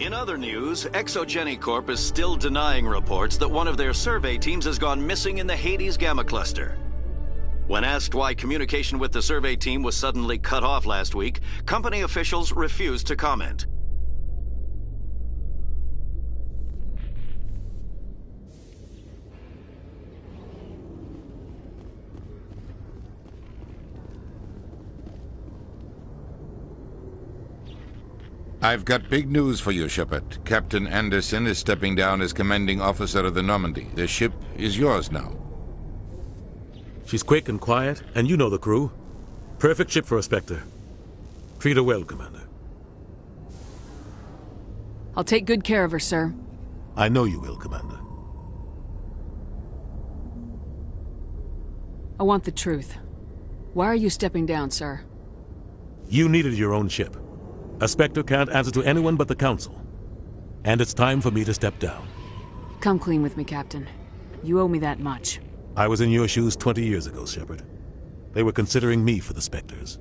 In other news, Exogeny Corp is still denying reports that one of their survey teams has gone missing in the Hades Gamma Cluster. When asked why communication with the survey team was suddenly cut off last week, company officials refused to comment. I've got big news for you, Shepard. Captain Anderson is stepping down as commanding officer of the Normandy. The ship is yours now. She's quick and quiet, and you know the crew. Perfect ship for a Spectre. Treat her well, Commander. I'll take good care of her, sir. I know you will, Commander. I want the truth. Why are you stepping down, sir? You needed your own ship. A Spectre can't answer to anyone but the Council. And it's time for me to step down. Come clean with me, Captain. You owe me that much. I was in your shoes 20 years ago, Shepard. They were considering me for the Spectres.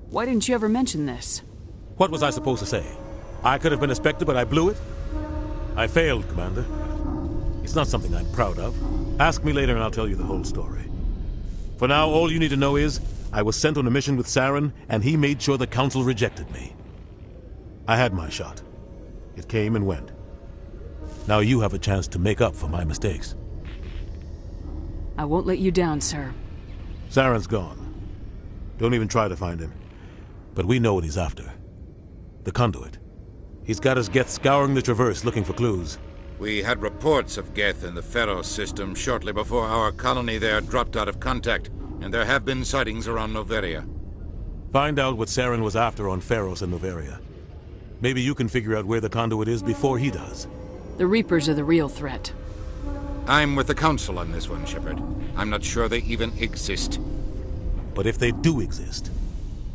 Why didn't you ever mention this? What was I supposed to say? I could have been a Spectre, but I blew it? I failed, Commander. It's not something I'm proud of. Ask me later and I'll tell you the whole story. For now, all you need to know is, I was sent on a mission with Saren, and he made sure the Council rejected me. I had my shot. It came and went. Now you have a chance to make up for my mistakes. I won't let you down, sir. Saren's gone. Don't even try to find him. But we know what he's after. The Conduit. He's got his Geth scouring the Traverse looking for clues. We had reports of Geth in the Pharos system shortly before our colony there dropped out of contact, and there have been sightings around Noveria. Find out what Saren was after on Pharos and Noveria. Maybe you can figure out where the Conduit is before he does. The Reapers are the real threat. I'm with the Council on this one, Shepard. I'm not sure they even exist. But if they do exist,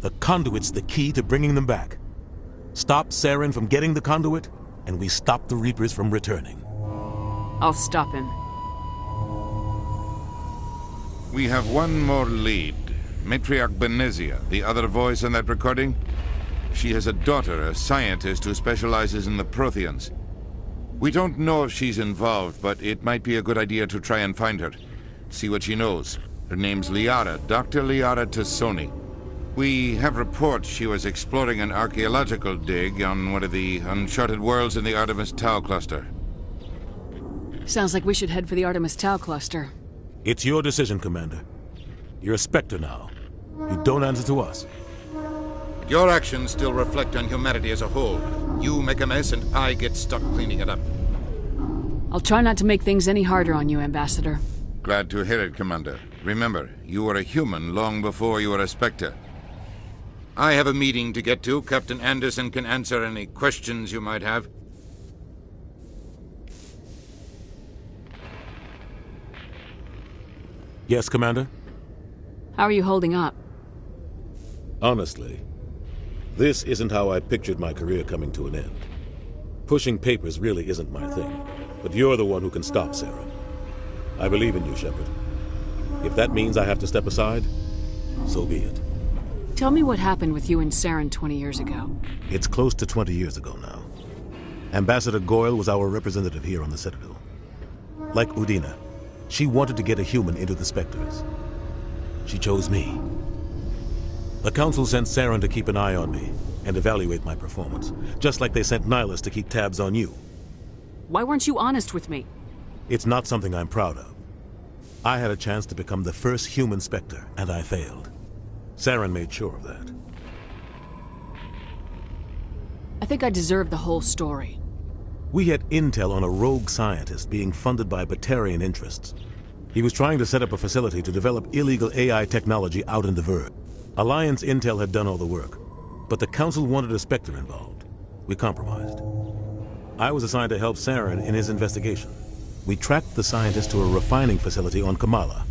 the Conduit's the key to bringing them back. Stop Saren from getting the Conduit, and we stop the Reapers from returning. I'll stop him. We have one more lead. Matriarch Benezia, the other voice in that recording. She has a daughter, a scientist who specializes in the Protheans. We don't know if she's involved, but it might be a good idea to try and find her. See what she knows. Her name's Liara, Dr. Liara Tassoni. We have reports she was exploring an archaeological dig on one of the uncharted worlds in the Artemis Tau cluster. Sounds like we should head for the Artemis Tau cluster. It's your decision, Commander. You're a Spectre now. You don't answer to us. Your actions still reflect on humanity as a whole. You make a mess and I get stuck cleaning it up. I'll try not to make things any harder on you, Ambassador. Glad to hear it, Commander. Remember, you were a human long before you were a Spectre. I have a meeting to get to. Captain Anderson can answer any questions you might have. Yes, Commander? How are you holding up? Honestly, this isn't how I pictured my career coming to an end. Pushing papers really isn't my thing, but you're the one who can stop Saren. I believe in you, Shepard. If that means I have to step aside, so be it. Tell me what happened with you and Saren 20 years ago. It's close to 20 years ago now. Ambassador Goyle was our representative here on the Citadel. Like Udina, she wanted to get a human into the Spectres. She chose me. The Council sent Saren to keep an eye on me and evaluate my performance, just like they sent Nihilus to keep tabs on you. Why weren't you honest with me? It's not something I'm proud of. I had a chance to become the first human Spectre, and I failed. Saren made sure of that. I think I deserve the whole story. We had intel on a rogue scientist being funded by Batarian interests. He was trying to set up a facility to develop illegal AI technology out in the Verge. Alliance intel had done all the work, but the Council wanted a Spectre involved. We compromised. I was assigned to help Saren in his investigation. We tracked the scientist to a refining facility on Kamala.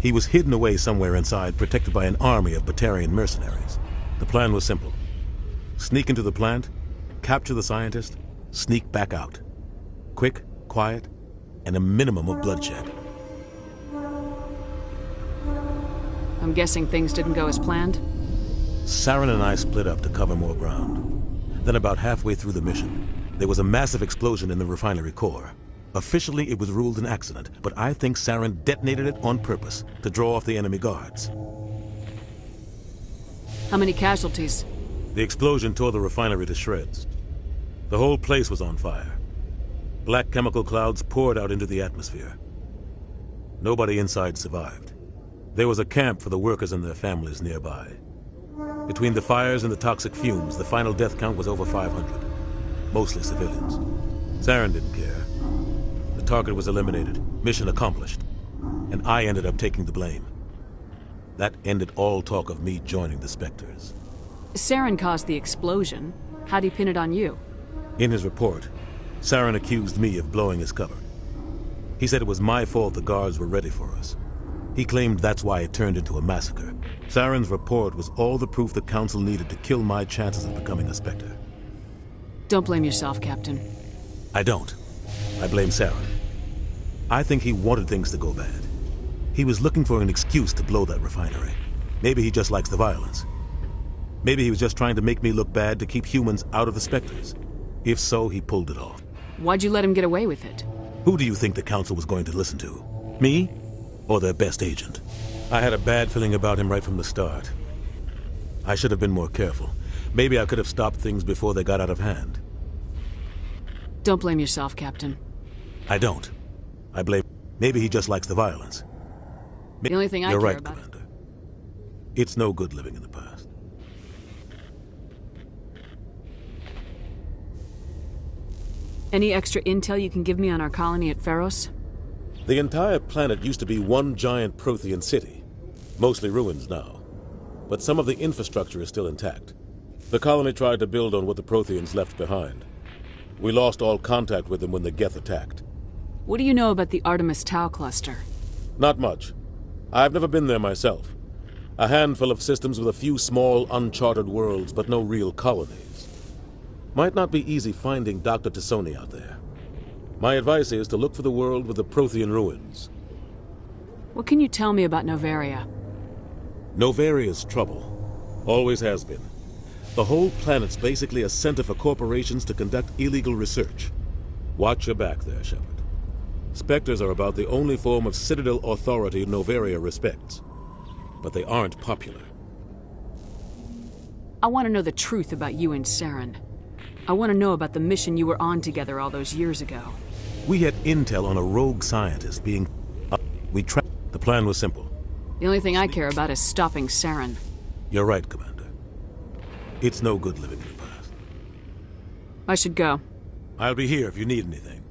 He was hidden away somewhere inside, protected by an army of Batarian mercenaries. The plan was simple. Sneak into the plant, capture the scientist, sneak back out. Quick, quiet, and a minimum of bloodshed. I'm guessing things didn't go as planned? Saren and I split up to cover more ground. Then about halfway through the mission, there was a massive explosion in the refinery core. Officially, it was ruled an accident, but I think Saren detonated it on purpose to draw off the enemy guards. How many casualties? The explosion tore the refinery to shreds. The whole place was on fire. Black chemical clouds poured out into the atmosphere. Nobody inside survived. There was a camp for the workers and their families nearby. Between the fires and the toxic fumes, the final death count was over 500. Mostly civilians. Saren didn't care. The target was eliminated, mission accomplished. And I ended up taking the blame. That ended all talk of me joining the Spectres. Saren caused the explosion. How'd he pin it on you? In his report, Saren accused me of blowing his cover. He said it was my fault the guards were ready for us. He claimed that's why it turned into a massacre. Saren's report was all the proof the Council needed to kill my chances of becoming a Spectre. Don't blame yourself, Captain. I don't. I blame Saren. I think he wanted things to go bad. He was looking for an excuse to blow that refinery. Maybe he just likes the violence. Maybe he was just trying to make me look bad to keep humans out of the Spectres. If so, he pulled it off. Why'd you let him get away with it? Who do you think the Council was going to listen to? Me? Or their best agent? I had a bad feeling about him right from the start. I should have been more careful. Maybe I could have stopped things before they got out of hand. Don't blame yourself, Captain. I don't. I blame... Maybe he just likes the violence. The only thing I You're care right, about... Commander. It's no good living in the past. Any extra intel you can give me on our colony at Feros? The entire planet used to be one giant Prothean city. Mostly ruins now. But some of the infrastructure is still intact. The colony tried to build on what the Protheans left behind. We lost all contact with them when the Geth attacked. What do you know about the Artemis Tau cluster? Not much. I've never been there myself. A handful of systems with a few small, uncharted worlds, but no real colonies. Might not be easy finding Dr. T'Soni out there. My advice is to look for the world with the Prothean ruins. What can you tell me about Noveria? Novaria's trouble. Always has been. The whole planet's basically a center for corporations to conduct illegal research. Watch your back there, Shepard. Spectres are about the only form of Citadel authority Noveria respects. But they aren't popular. I want to know the truth about you and Saren. I want to know about the mission you were on together all those years ago. We had intel on a rogue scientist being... We tracked... The plan was simple. The only thing I care about is stopping Saren. You're right, Commander. It's no good living in the past. I should go. I'll be here if you need anything.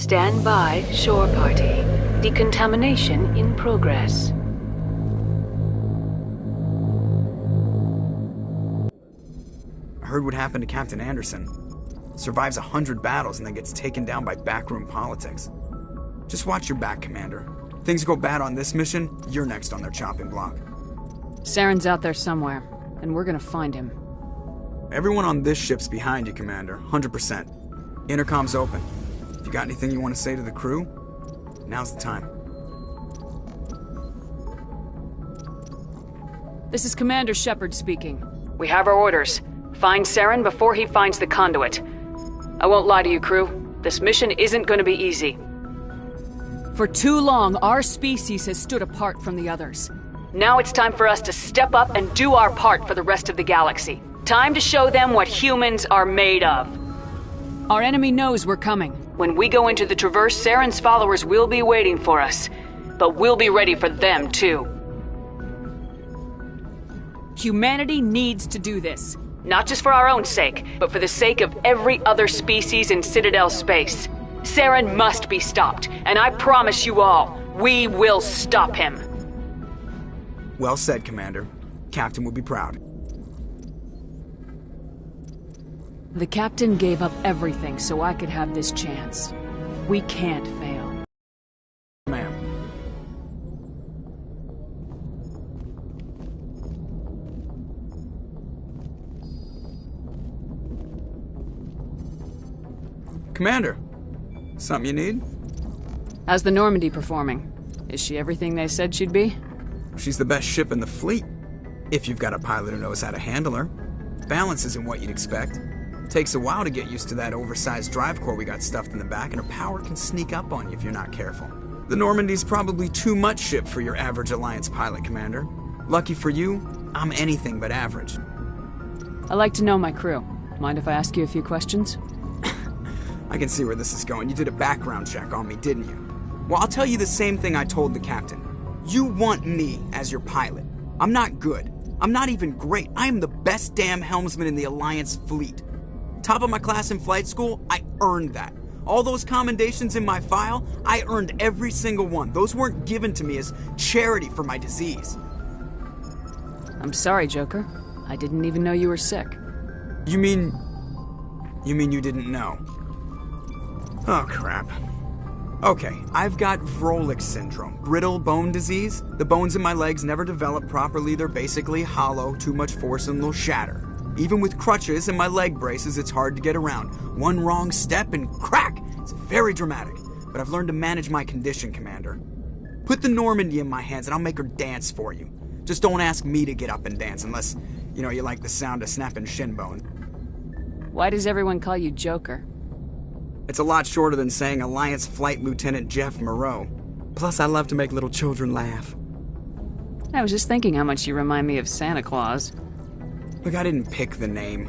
Stand by, shore party. Decontamination in progress. I heard what happened to Captain Anderson. Survives 100 battles and then gets taken down by backroom politics. Just watch your back, Commander. Things go bad on this mission, you're next on their chopping block. Saren's out there somewhere, and we're gonna find him. Everyone on this ship's behind you, Commander. 100%. Intercom's open. If you got anything you want to say to the crew, now's the time. This is Commander Shepard speaking. We have our orders. Find Saren before he finds the conduit. I won't lie to you, crew. This mission isn't going to be easy. For too long, our species has stood apart from the others. Now it's time for us to step up and do our part for the rest of the galaxy. Time to show them what humans are made of. Our enemy knows we're coming. When we go into the Traverse, Saren's followers will be waiting for us. But we'll be ready for them, too. Humanity needs to do this. Not just for our own sake, but for the sake of every other species in Citadel space. Saren must be stopped, and I promise you all, we will stop him. Well said, Commander. Captain would be proud. The captain gave up everything so I could have this chance. We can't fail. Ma'am. Commander, something you need? How's the Normandy performing? Is she everything they said she'd be? She's the best ship in the fleet, if you've got a pilot who knows how to handle her. Balance isn't what you'd expect. Takes a while to get used to that oversized drive core we got stuffed in the back, and her power can sneak up on you if you're not careful. The Normandy's probably too much ship for your average Alliance pilot, Commander. Lucky for you, I'm anything but average. I like to know my crew. Mind if I ask you a few questions? I can see where this is going. You did a background check on me, didn't you? Well, I'll tell you the same thing I told the captain. You want me as your pilot. I'm not good. I'm not even great. I am the best damn helmsman in the Alliance fleet. Top of my class in flight school, I earned that. All those commendations in my file, I earned every single one. Those weren't given to me as charity for my disease. I'm sorry, Joker. I didn't even know you were sick. You mean you didn't know? Oh, crap. Okay, I've got Vrolik syndrome, brittle bone disease. The bones in my legs never develop properly. They're basically hollow, too much force and they'll shatter. Even with crutches and my leg braces, it's hard to get around. One wrong step and crack! It's very dramatic. But I've learned to manage my condition, Commander. Put the Normandy in my hands and I'll make her dance for you. Just don't ask me to get up and dance unless, you like the sound of snapping shin bone. Why does everyone call you Joker? It's a lot shorter than saying Alliance Flight Lieutenant Jeff Moreau. Plus, I love to make little children laugh. I was just thinking how much you remind me of Santa Claus. Look, I didn't pick the name.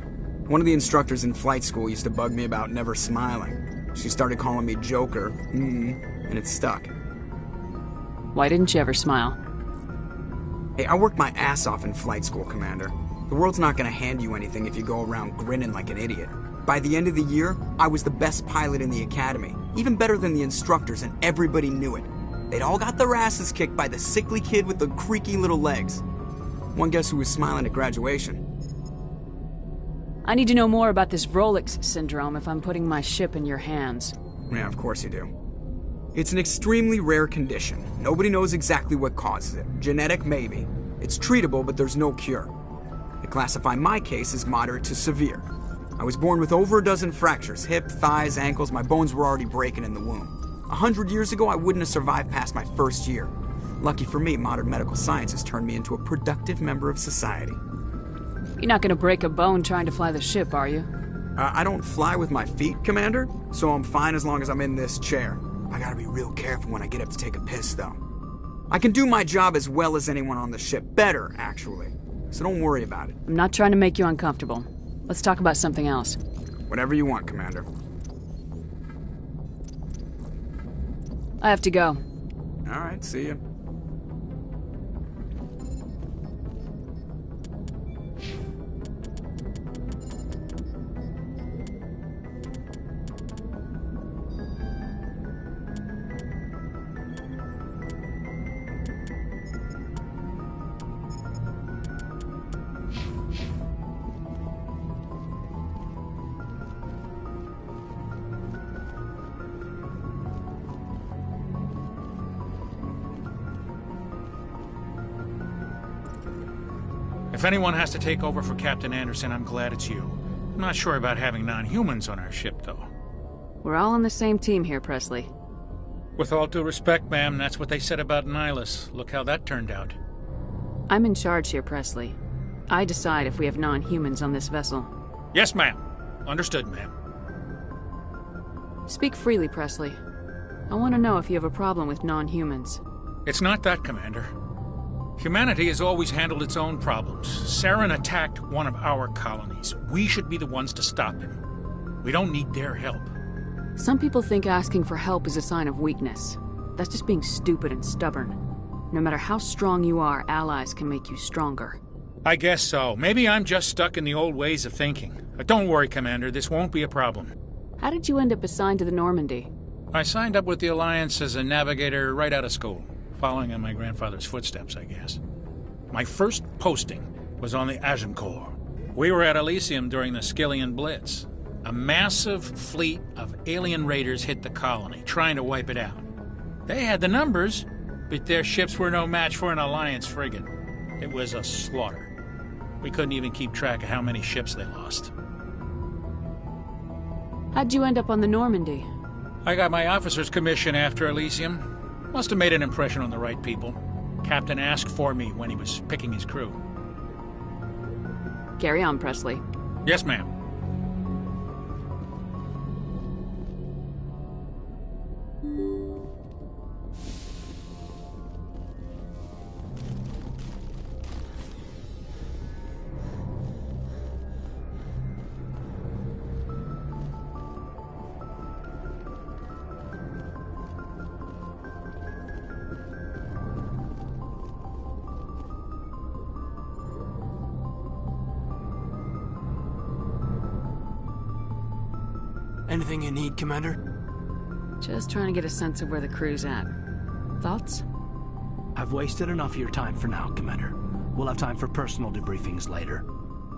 One of the instructors in flight school used to bug me about never smiling. She started calling me Joker, and it stuck. Why didn't you ever smile? Hey, I worked my ass off in flight school, Commander. The world's not gonna hand you anything if you go around grinning like an idiot. By the end of the year, I was the best pilot in the academy, even better than the instructors, and everybody knew it. They'd all got their asses kicked by the sickly kid with the creaky little legs. One guess who was smiling at graduation? I need to know more about this Vrolik syndrome if I'm putting my ship in your hands. Yeah, of course you do. It's an extremely rare condition. Nobody knows exactly what causes it. Genetic, maybe. It's treatable, but there's no cure. They classify my case as moderate to severe. I was born with over a dozen fractures, hip, thighs, ankles. My bones were already breaking in the womb. 100 years ago, I wouldn't have survived past my first year. Lucky for me, modern medical science has turned me into a productive member of society. You're not gonna break a bone trying to fly the ship, are you? I don't fly with my feet, Commander, so I'm fine as long as I'm in this chair. I gotta be real careful when I get up to take a piss, though. I can do my job as well as anyone on the ship. Better, actually. So don't worry about it. I'm not trying to make you uncomfortable. Let's talk about something else. Whatever you want, Commander. I have to go. All right, see ya. If anyone has to take over for Captain Anderson, I'm glad it's you. I'm not sure about having non-humans on our ship, though. We're all on the same team here, Presley. With all due respect, ma'am, that's what they said about Nihilus. Look how that turned out. I'm in charge here, Presley. I decide if we have non-humans on this vessel. Yes, ma'am. Understood, ma'am. Speak freely, Presley. I want to know if you have a problem with non-humans. It's not that, Commander. Humanity has always handled its own problems. Saren attacked one of our colonies. We should be the ones to stop him. We don't need their help. Some people think asking for help is a sign of weakness. That's just being stupid and stubborn. No matter how strong you are, allies can make you stronger. I guess so. Maybe I'm just stuck in the old ways of thinking. But don't worry, Commander. This won't be a problem. How did you end up assigned to the Normandy? I signed up with the Alliance as a navigator right out of school, following in my grandfather's footsteps, I guess. My first posting was on the Agincourt. We were at Elysium during the Skillian Blitz. A massive fleet of alien raiders hit the colony, trying to wipe it out. They had the numbers, but their ships were no match for an Alliance frigate. It was a slaughter. We couldn't even keep track of how many ships they lost. How'd you end up on the Normandy? I got my officer's commission after Elysium. Must have made an impression on the right people. Captain asked for me when he was picking his crew. Carry on, Presley. Yes, ma'am. Anything you need, Commander? Just trying to get a sense of where the crew's at. Thoughts? I've wasted enough of your time for now, Commander. We'll have time for personal debriefings later.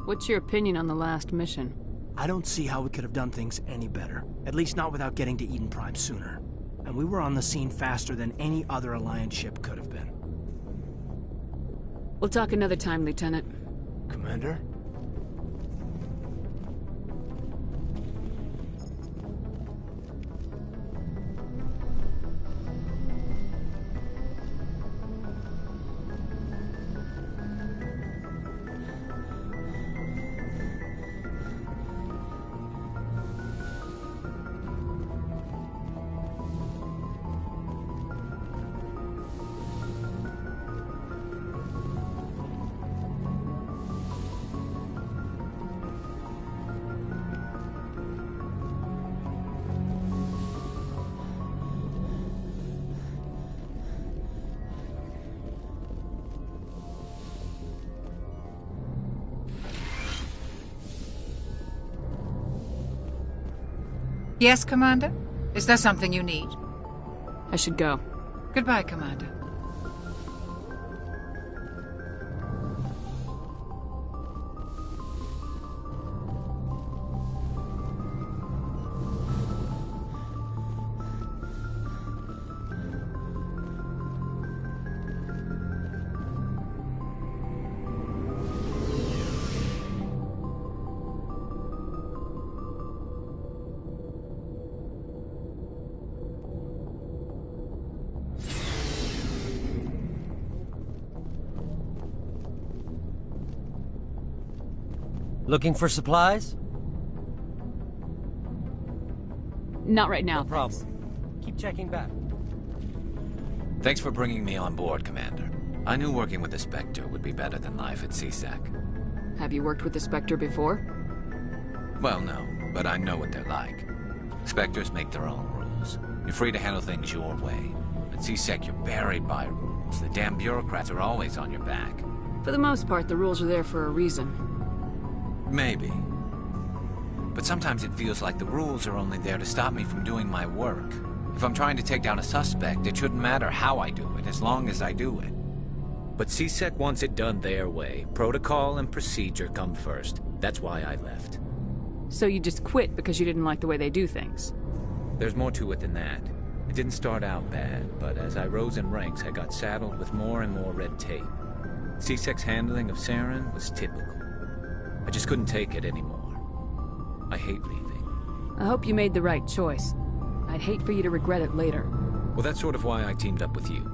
What's your opinion on the last mission? I don't see how we could have done things any better. At least not without getting to Eden Prime sooner. And we were on the scene faster than any other Alliance ship could have been. We'll talk another time, Lieutenant. Commander? Yes, Commander? Is there something you need? I should go. Goodbye, Commander. Looking for supplies? Not right now. No problem. Keep checking back. Thanks for bringing me on board, Commander. I knew working with the Spectre would be better than life at CSEC. Have you worked with the Spectre before? Well, no, but I know what they're like. Spectres make their own rules. You're free to handle things your way. At CSEC, you're buried by rules. The damn bureaucrats are always on your back. For the most part, the rules are there for a reason. Maybe. But sometimes it feels like the rules are only there to stop me from doing my work. If I'm trying to take down a suspect, it shouldn't matter how I do it, as long as I do it. But CSEC wants it done their way. Protocol and procedure come first. That's why I left. So you just quit because you didn't like the way they do things? There's more to it than that. It didn't start out bad, but as I rose in ranks, I got saddled with more and more red tape. CSEC's handling of Saren was typical. I just couldn't take it anymore. I hate leaving. I hope you made the right choice. I'd hate for you to regret it later. Well, that's sort of why I teamed up with you.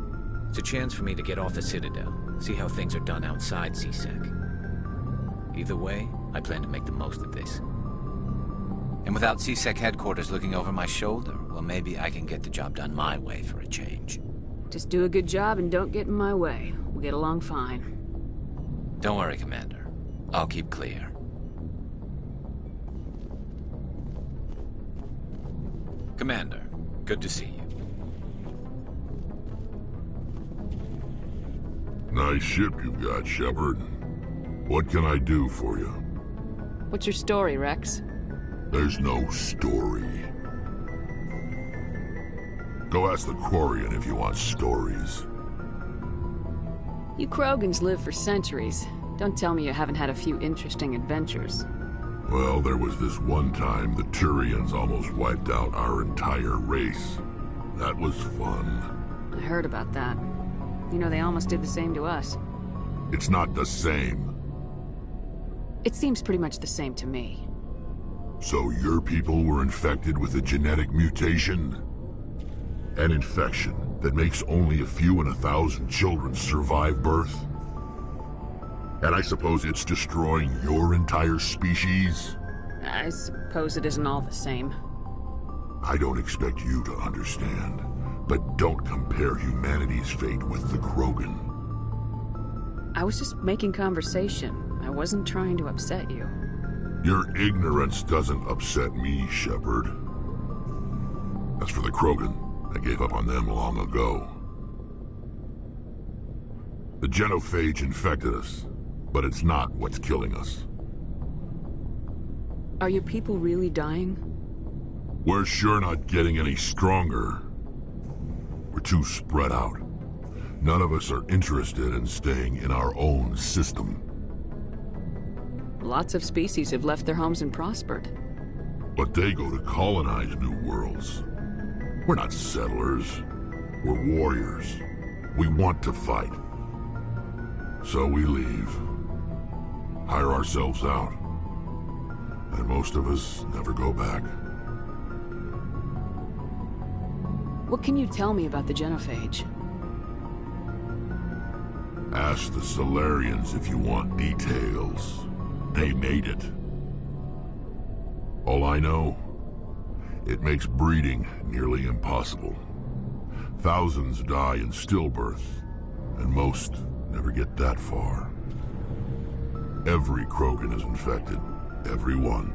It's a chance for me to get off the Citadel, see how things are done outside CSEC. Either way, I plan to make the most of this. And without CSEC headquarters looking over my shoulder, well, maybe I can get the job done my way for a change. Just do a good job and don't get in my way. We'll get along fine. Don't worry, Commander. I'll keep clear. Commander, good to see you. Nice ship you've got, Shepard. What can I do for you? What's your story, Rex? There's no story. Go ask the Quarian if you want stories. You Krogans live for centuries. Don't tell me you haven't had a few interesting adventures. Well, there was this one time the Turians almost wiped out our entire race. That was fun. I heard about that. You know, they almost did the same to us. It's not the same. It seems pretty much the same to me. So your people were infected with a genetic mutation? An infection that makes only a few in 1,000 children survive birth? And I suppose it's destroying your entire species? I suppose it isn't all the same. I don't expect you to understand, but don't compare humanity's fate with the Krogan. I was just making conversation. I wasn't trying to upset you. Your ignorance doesn't upset me, Shepard. As for the Krogan, I gave up on them long ago. The genophage infected us, but it's not what's killing us. Are your people really dying? We're sure not getting any stronger. We're too spread out. None of us are interested in staying in our own system. Lots of species have left their homes and prospered. But they go to colonize new worlds. We're not settlers. We're warriors. We want to fight. So we leave. Hire ourselves out. And most of us never go back. What can you tell me about the genophage? Ask the Solarians if you want details. They made it. All I know, it makes breeding nearly impossible. Thousands die in stillbirth, and most never get that far. Every Krogan is infected. Every one.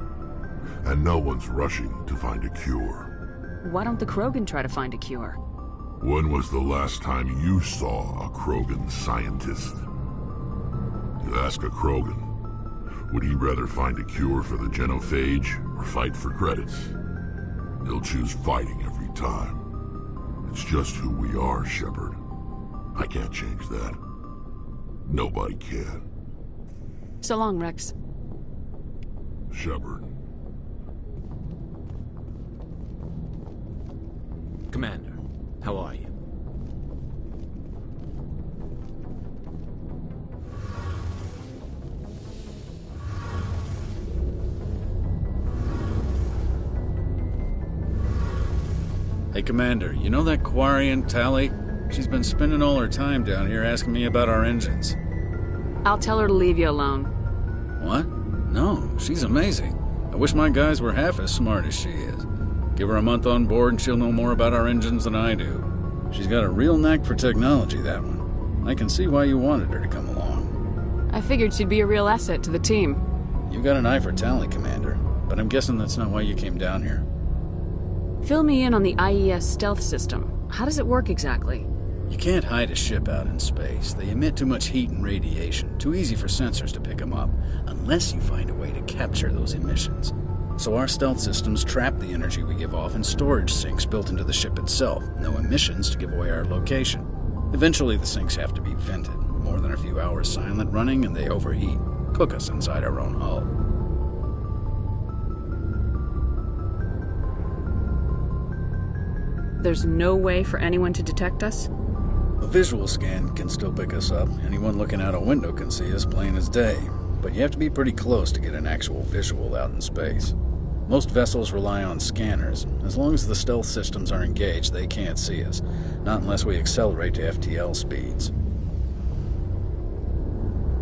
And no one's rushing to find a cure. Why don't the Krogan try to find a cure? When was the last time you saw a Krogan scientist? You ask a Krogan, would he rather find a cure for the genophage or fight for credits? He'll choose fighting every time. It's just who we are, Shepard. I can't change that. Nobody can. So long, Rex. Shepard. Commander, how are you? Hey, Commander, you know that Quarian, Tali? She's been spending all her time down here asking me about our engines. I'll tell her to leave you alone. What? No, she's amazing. I wish my guys were half as smart as she is. Give her a month on board and she'll know more about our engines than I do. She's got a real knack for technology, that one. I can see why you wanted her to come along. I figured she'd be a real asset to the team. You got an eye for Tali, Commander, but I'm guessing that's not why you came down here. Fill me in on the IES stealth system. How does it work exactly? You can't hide a ship out in space. They emit too much heat and radiation. Too easy for sensors to pick them up, unless you find a way to capture those emissions. So our stealth systems trap the energy we give off in storage sinks built into the ship itself. No emissions to give away our location. Eventually the sinks have to be vented. More than a few hours silent running and they overheat. Cook us inside our own hull. There's no way for anyone to detect us? A visual scan can still pick us up. Anyone looking out a window can see us plain as day. But you have to be pretty close to get an actual visual out in space. Most vessels rely on scanners. As long as the stealth systems are engaged, they can't see us. Not unless we accelerate to FTL speeds.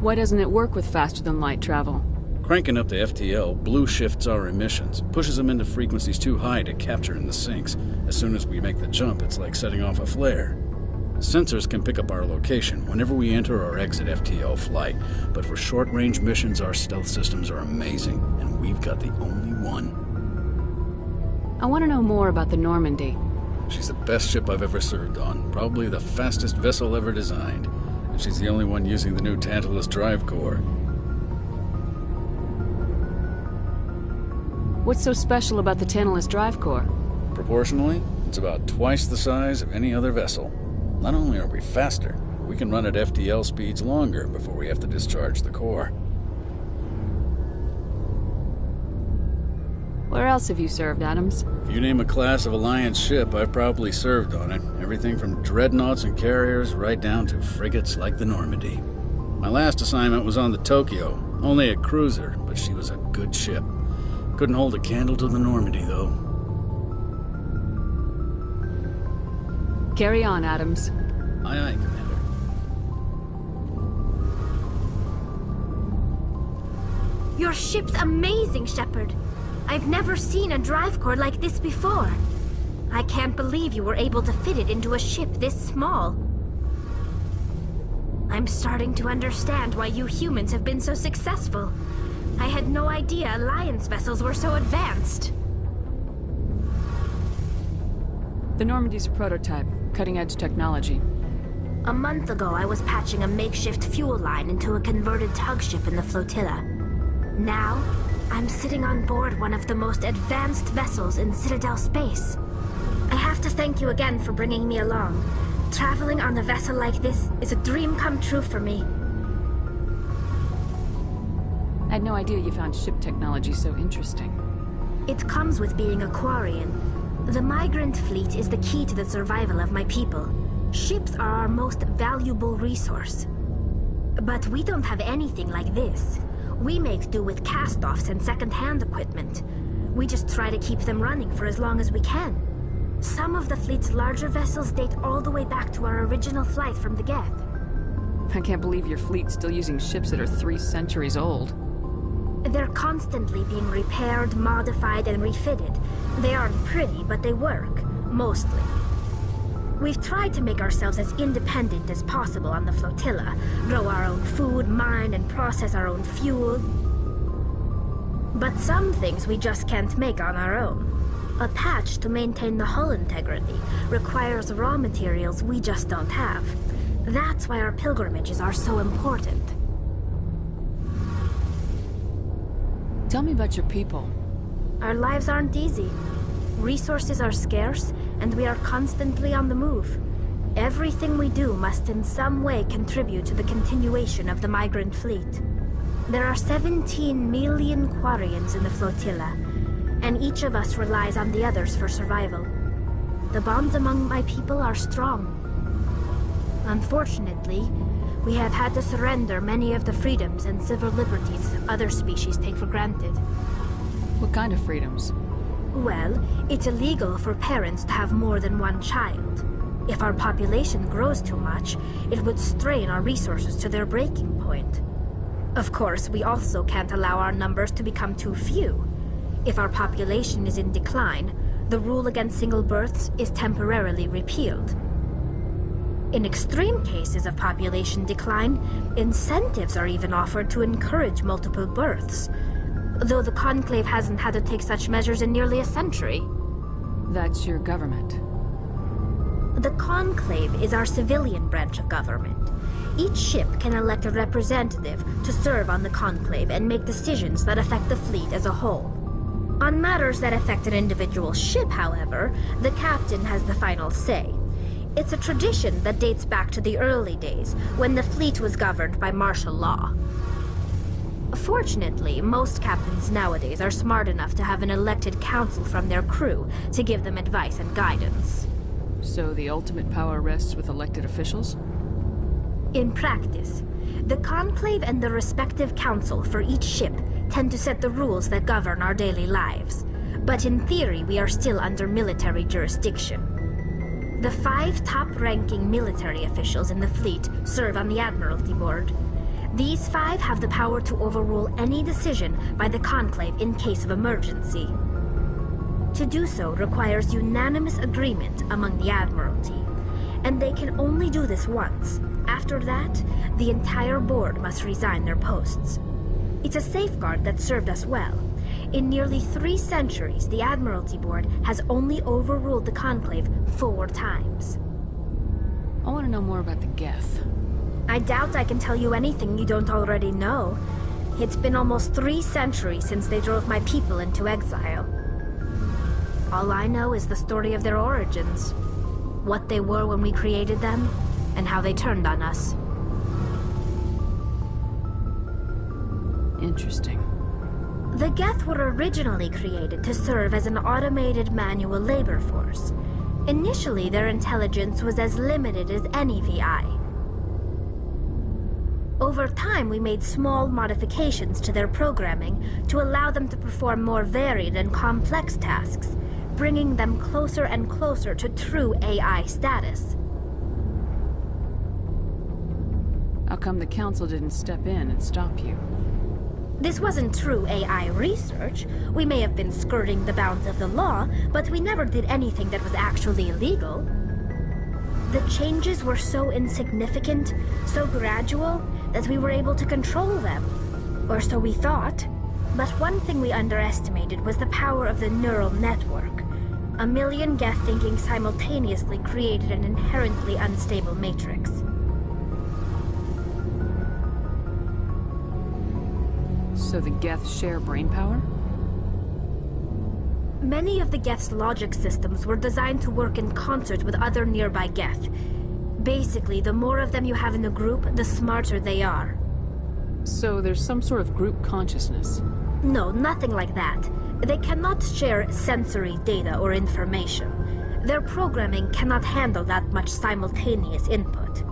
Why doesn't it work with faster-than-light travel? Cranking up the FTL blue shifts our emissions, pushes them into frequencies too high to capture in the sinks. As soon as we make the jump, it's like setting off a flare. Sensors can pick up our location whenever we enter or exit FTL flight, but for short-range missions, our stealth systems are amazing, and we've got the only one. I want to know more about the Normandy. She's the best ship I've ever served on, probably the fastest vessel ever designed, and she's the only one using the new Tantalus drive core. What's so special about the Tantalus drive core? Proportionally, It's about twice the size of any other vessel. Not only are we faster, we can run at FTL speeds longer before we have to discharge the core. Where else have you served, Adams? If you name a class of Alliance ship, I've probably served on it. Everything from dreadnoughts and carriers right down to frigates like the Normandy. My last assignment was on the Tokyo, only a cruiser, but she was a good ship. Couldn't hold a candle to the Normandy, though. Carry on, Adams. Aye, aye, Commander. Your ship's amazing, Shepard. I've never seen a drive core like this before. I can't believe you were able to fit it into a ship this small. I'm starting to understand why you humans have been so successful. I had no idea Alliance vessels were so advanced. The Normandy's a prototype, cutting-edge technology. A month ago, I was patching a makeshift fuel line into a converted tug ship in the flotilla. Now, I'm sitting on board one of the most advanced vessels in Citadel space. I have to thank you again for bringing me along. Traveling on a vessel like this is a dream come true for me. I had no idea you found ship technology so interesting. It comes with being a Quarian. The migrant fleet is the key to the survival of my people. Ships are our most valuable resource. But we don't have anything like this. We make do with cast-offs and second-hand equipment. We just try to keep them running for as long as we can. Some of the fleet's larger vessels date all the way back to our original flight from the Geth. I can't believe your fleet's still using ships that are 3 centuries old. They're constantly being repaired, modified, and refitted. They aren't pretty, but they work. Mostly. We've tried to make ourselves as independent as possible on the flotilla. Grow our own food, mine, and process our own fuel. But some things we just can't make on our own. A patch to maintain the hull integrity requires raw materials we just don't have. That's why our pilgrimages are so important. Tell me about your people. Our lives aren't easy. Resources are scarce, and we are constantly on the move. Everything we do must in some way contribute to the continuation of the migrant fleet. There are 17 million Quarians in the flotilla, and each of us relies on the others for survival. The bonds among my people are strong. Unfortunately, we have had to surrender many of the freedoms and civil liberties other species take for granted. What kind of freedoms? Well, it's illegal for parents to have more than one child. If our population grows too much, it would strain our resources to their breaking point. Of course, we also can't allow our numbers to become too few. If our population is in decline, the rule against single births is temporarily repealed. In extreme cases of population decline, incentives are even offered to encourage multiple births, though the Conclave hasn't had to take such measures in nearly a century. That's your government. The Conclave is our civilian branch of government. Each ship can elect a representative to serve on the Conclave and make decisions that affect the fleet as a whole. On matters that affect an individual ship, however, the captain has the final say. It's a tradition that dates back to the early days, when the fleet was governed by martial law. Fortunately, most captains nowadays are smart enough to have an elected council from their crew to give them advice and guidance. So the ultimate power rests with elected officials? In practice, the Conclave and the respective council for each ship tend to set the rules that govern our daily lives. But in theory, we are still under military jurisdiction. The 5 top-ranking military officials in the fleet serve on the Admiralty Board. These 5 have the power to overrule any decision by the Conclave in case of emergency. To do so requires unanimous agreement among the Admiralty, and they can only do this once. After that, the entire board must resign their posts. It's a safeguard that served us well. In nearly 3 centuries, the Admiralty Board has only overruled the Conclave 4 times. I want to know more about the Geth. I doubt I can tell you anything you don't already know. It's been almost 3 centuries since they drove my people into exile. All I know is the story of their origins. What they were when we created them, and how they turned on us. Interesting. The Geth were originally created to serve as an automated manual labor force. Initially, their intelligence was as limited as any VI. Over time, we made small modifications to their programming to allow them to perform more varied and complex tasks, bringing them closer and closer to true AI status. How come the Council didn't step in and stop you? This wasn't true AI research. We may have been skirting the bounds of the law, but we never did anything that was actually illegal. The changes were so insignificant, so gradual, that we were able to control them. Or so we thought. But one thing we underestimated was the power of the neural network. A million Geth thinking simultaneously created an inherently unstable matrix. So the Geth share brainpower? Many of the Geth's logic systems were designed to work in concert with other nearby Geth. Basically, the more of them you have in a group, the smarter they are. So there's some sort of group consciousness? No, nothing like that. They cannot share sensory data or information. Their programming cannot handle that much simultaneous input.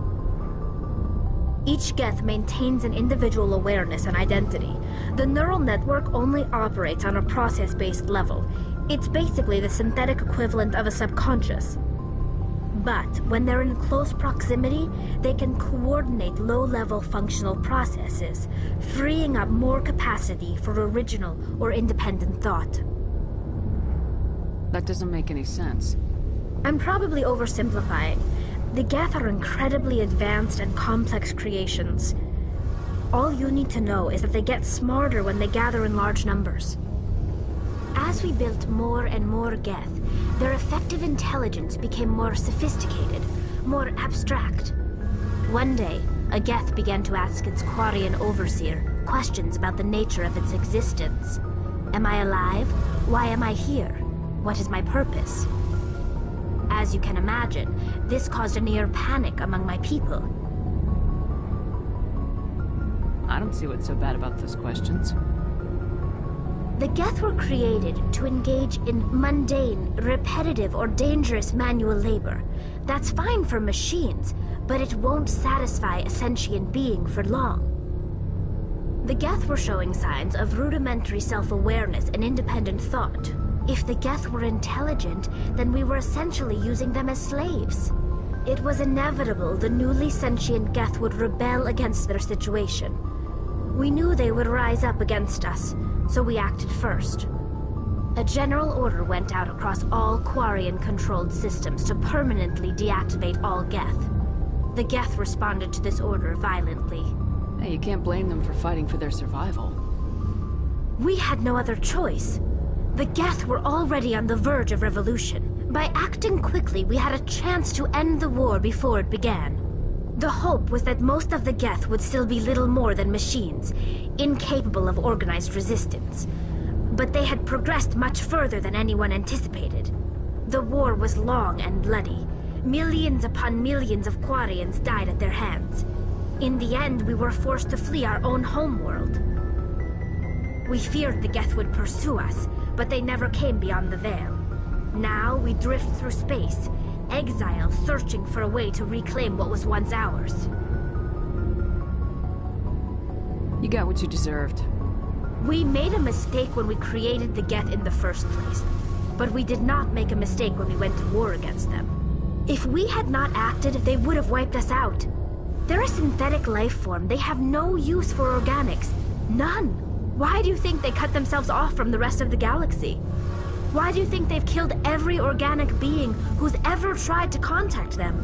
Each Geth maintains an individual awareness and identity. The neural network only operates on a process-based level. It's basically the synthetic equivalent of a subconscious. But when they're in close proximity, they can coordinate low-level functional processes, freeing up more capacity for original or independent thought. That doesn't make any sense. I'm probably oversimplifying. The Geth are incredibly advanced and complex creations. All you need to know is that they get smarter when they gather in large numbers. As we built more and more Geth, their effective intelligence became more sophisticated, more abstract. One day, a Geth began to ask its Quarian overseer questions about the nature of its existence. Am I alive? Why am I here? What is my purpose? As you can imagine, this caused a near panic among my people. I don't see what's so bad about those questions. The Geth were created to engage in mundane, repetitive, or dangerous manual labor. That's fine for machines, but it won't satisfy a sentient being for long. The Geth were showing signs of rudimentary self-awareness and independent thought. If the Geth were intelligent, then we were essentially using them as slaves. It was inevitable the newly sentient Geth would rebel against their situation. We knew they would rise up against us, so we acted first. A general order went out across all Quarian-controlled systems to permanently deactivate all Geth. The Geth responded to this order violently. Hey, you can't blame them for fighting for their survival. We had no other choice. The Geth were already on the verge of revolution. By acting quickly, we had a chance to end the war before it began. The hope was that most of the Geth would still be little more than machines, incapable of organized resistance. But they had progressed much further than anyone anticipated. The war was long and bloody. Millions upon millions of Quarians died at their hands. In the end, we were forced to flee our own homeworld. We feared the Geth would pursue us, but they never came beyond the Veil. Now we drift through space, exile searching for a way to reclaim what was once ours. You got what you deserved. We made a mistake when we created the Geth in the first place, but we did not make a mistake when we went to war against them. If we had not acted, they would have wiped us out. They're a synthetic life form. They have no use for organics. None. Why do you think they cut themselves off from the rest of the galaxy? Why do you think they've killed every organic being who's ever tried to contact them?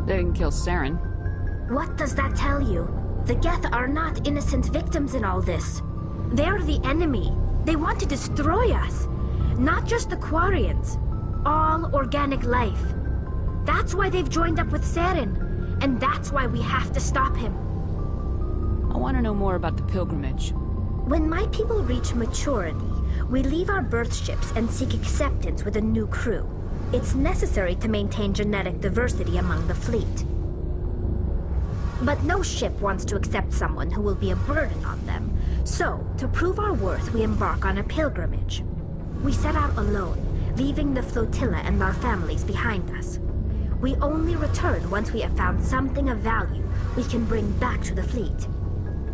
They didn't kill Saren. What does that tell you? The Geth are not innocent victims in all this. They're the enemy. They want to destroy us. Not just the Quarians. All organic life. That's why they've joined up with Saren. And that's why we have to stop him. I want to know more about the pilgrimage. When my people reach maturity, We leave our birth ships and seek acceptance with a new crew. It's necessary to maintain genetic diversity among the fleet. But no ship wants to accept someone who will be a burden on them. So, to prove our worth, we embark on a pilgrimage. We set out alone, leaving the flotilla and our families behind us. We only return once we have found something of value we can bring back to the fleet.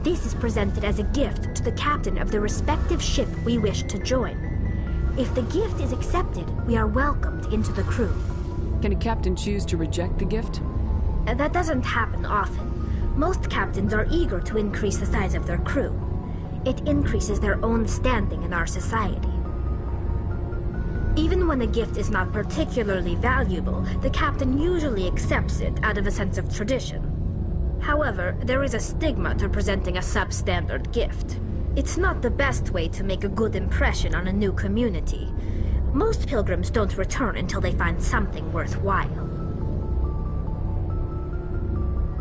This is presented as a gift to the captain of the respective ship we wish to join. If the gift is accepted, we are welcomed into the crew. Can a captain choose to reject the gift? That doesn't happen often. Most captains are eager to increase the size of their crew. It increases their own standing in our society. Even when a gift is not particularly valuable, the captain usually accepts it out of a sense of tradition. However, there is a stigma to presenting a substandard gift. It's not the best way to make a good impression on a new community. Most pilgrims don't return until they find something worthwhile.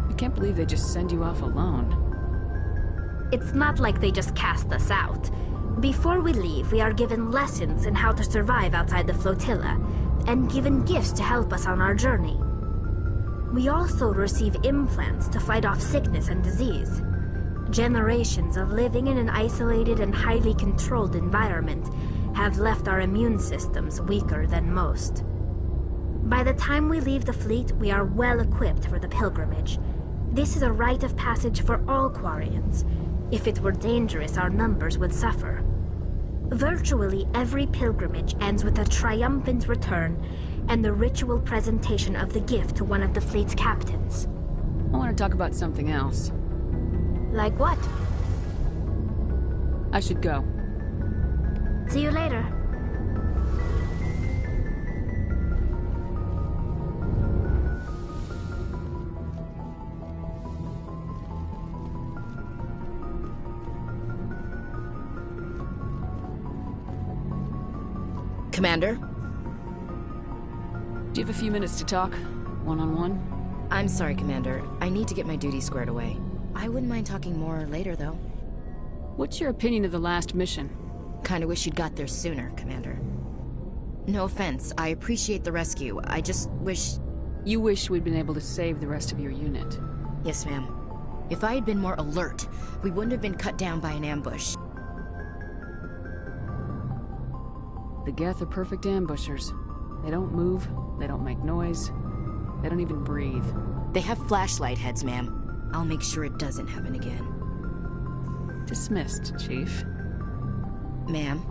I can't believe they just send you off alone. It's not like they just cast us out. Before we leave, we are given lessons in how to survive outside the flotilla, and given gifts to help us on our journey. We also receive implants to fight off sickness and disease. Generations of living in an isolated and highly controlled environment have left our immune systems weaker than most. By the time we leave the fleet, we are well equipped for the pilgrimage. This is a rite of passage for all Quarians. If it were dangerous, our numbers would suffer. Virtually every pilgrimage ends with a triumphant return and the ritual presentation of the gift to one of the fleet's captains. I want to talk about something else. Like what? I should go. See you later. Commander? Do you have a few minutes to talk? One-on-one? I'm sorry, Commander. I need to get my duties squared away. I wouldn't mind talking more later, though. What's your opinion of the last mission? Kinda wish you'd got there sooner, Commander. No offense, I appreciate the rescue. I just wish... You wish we'd been able to save the rest of your unit? Yes, ma'am. If I had been more alert, we wouldn't have been cut down by an ambush. The Geth are perfect ambushers. They don't move, they don't make noise, they don't even breathe. They have flashlight heads, ma'am. I'll make sure it doesn't happen again. Dismissed, Chief. Ma'am?